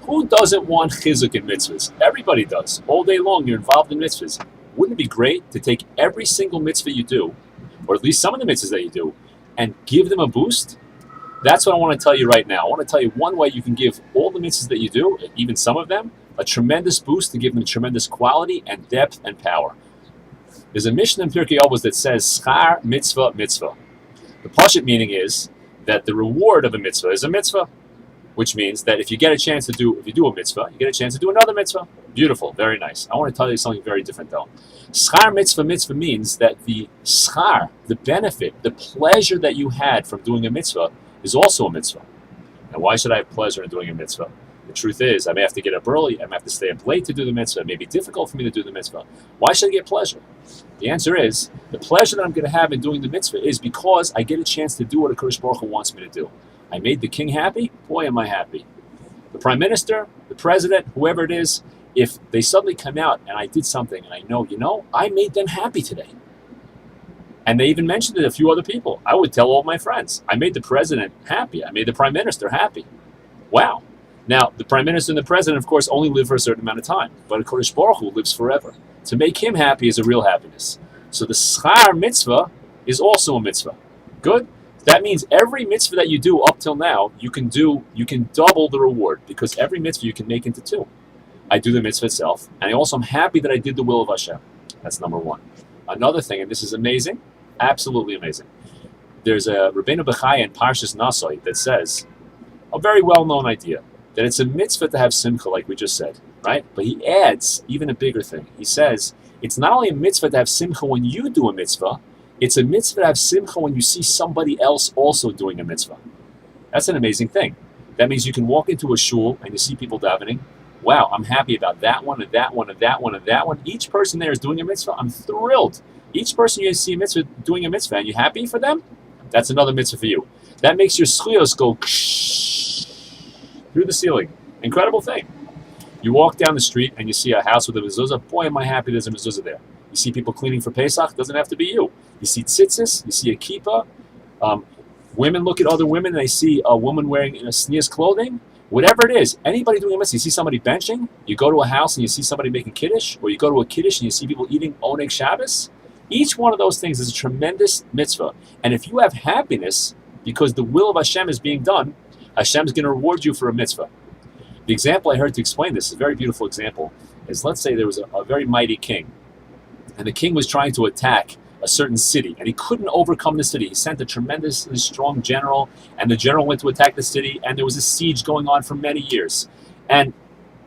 Who doesn't want chizuk in mitzvahs? Everybody does. All day long, you're involved in mitzvahs. Wouldn't it be great to take every single mitzvah you do, or at least some of the mitzvahs that you do, and give them a boost? That's what I want to tell you right now. I want to tell you one way you can give all the mitzvahs that you do, even some of them, a tremendous boost to give them tremendous quality and depth and power. There's a Mishnah in Pirkei Avos that says, Schar mitzvah mitzvah. The pashut meaning is that the reward of a mitzvah is a mitzvah, which means that if you get a chance to do, if you do a mitzvah, you get a chance to do another mitzvah. Beautiful, very nice. I want to tell you something very different though. Schar mitzvah mitzvah means that the schar, the benefit, the pleasure that you had from doing a mitzvah is also a mitzvah. And why should I have pleasure in doing a mitzvah? The truth is, I may have to get up early, I may have to stay up late to do the mitzvah, it may be difficult for me to do the mitzvah. Why should I get pleasure? The answer is, the pleasure that I'm going to have in doing the mitzvah is because I get a chance to do what HaKadosh Baruch Hu wants me to do. I made the king happy, boy am I happy. The prime minister, the president, whoever it is, if they suddenly come out and I did something and I know, I made them happy today. And they even mentioned it to a few other people. I would tell all my friends, I made the president happy. I made the prime minister happy. Wow. Now, the prime minister and the president, of course, only live for a certain amount of time. But HaKadosh Baruch Hu lives forever. To make him happy is a real happiness. So the schar mitzvah is also a mitzvah. Good? That means every mitzvah that you do up till now, you can double the reward. Because every mitzvah you can make into two. I do the mitzvah itself. And I also am happy that I did the will of Hashem. That's number one. Another thing, and this is amazing, absolutely amazing. There's a Rabbeinu Bechaya in Parshas Nasoi that says, a very well-known idea, that it's a mitzvah to have simcha, like we just said, right? But he adds even a bigger thing. He says, it's not only a mitzvah to have simcha when you do a mitzvah, it's a mitzvah to have simcha when you see somebody else also doing a mitzvah. That's an amazing thing. That means you can walk into a shul and you see people davening. Wow, I'm happy about that one and that one and that one and that one. Each person there is doing a mitzvah. I'm thrilled. Each person you see a mitzvah doing a mitzvah, and you happy for them? That's another mitzvah for you. That makes your schuyos go through the ceiling. Incredible thing. You walk down the street and you see a house with a mezuzah. Boy, am I happy there's a mezuzah there. You see people cleaning for Pesach. Doesn't have to be you. You see tzitzis. You see a kippah. Women look at other women and they see a woman wearing a sneer's clothing. Whatever it is, anybody doing a mitzvah, you see somebody benching, you go to a house and you see somebody making kiddush, or you go to a kiddush and you see people eating oneg Shabbos. Each one of those things is a tremendous mitzvah. And if you have happiness because the will of Hashem is being done, Hashem is going to reward you for a mitzvah. The example I heard to explain this, is a very beautiful example, is let's say there was a very mighty king, and the king was trying to attack a certain city, and he couldn't overcome the city. He sent a tremendously strong general, and the general went to attack the city, and there was a siege going on for many years. And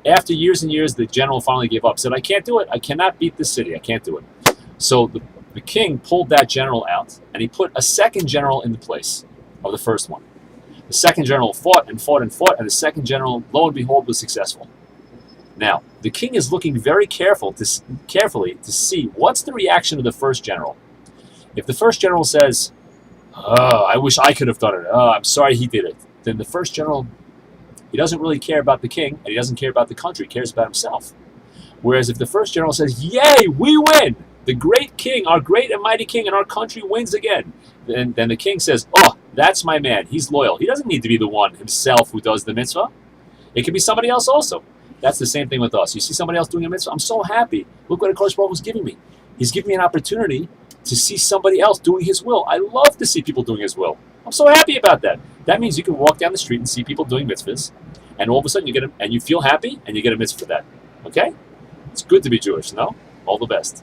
after years and years, the general finally gave up, said, I can't do it. I cannot beat the city. I can't do it. So the king pulled that general out, and he put a second general in the place of the first one. The second general fought and fought and fought, and the second general, lo and behold, was successful. Now, the king is looking very carefully to see what's the reaction of the first general. If the first general says, oh, I wish I could have done it. Oh, I'm sorry he did it. Then the first general, he doesn't really care about the king, and he doesn't care about the country. He cares about himself. Whereas if the first general says, yay, we win. The great king, our great and mighty king, and our country wins again. Then the king says, oh, that's my man. He's loyal. He doesn't need to be the one himself who does the mitzvah. It can be somebody else also. That's the same thing with us. You see somebody else doing a mitzvah, I'm so happy. Look what HaKadosh Baruch Hu is giving me. He's giving me an opportunity to see somebody else doing his will. I love to see people doing his will. I'm so happy about that. That means you can walk down the street and see people doing mitzvahs, and all of a sudden you feel happy, and you get a mitzvah for that. Okay? It's good to be Jewish, no? All the best.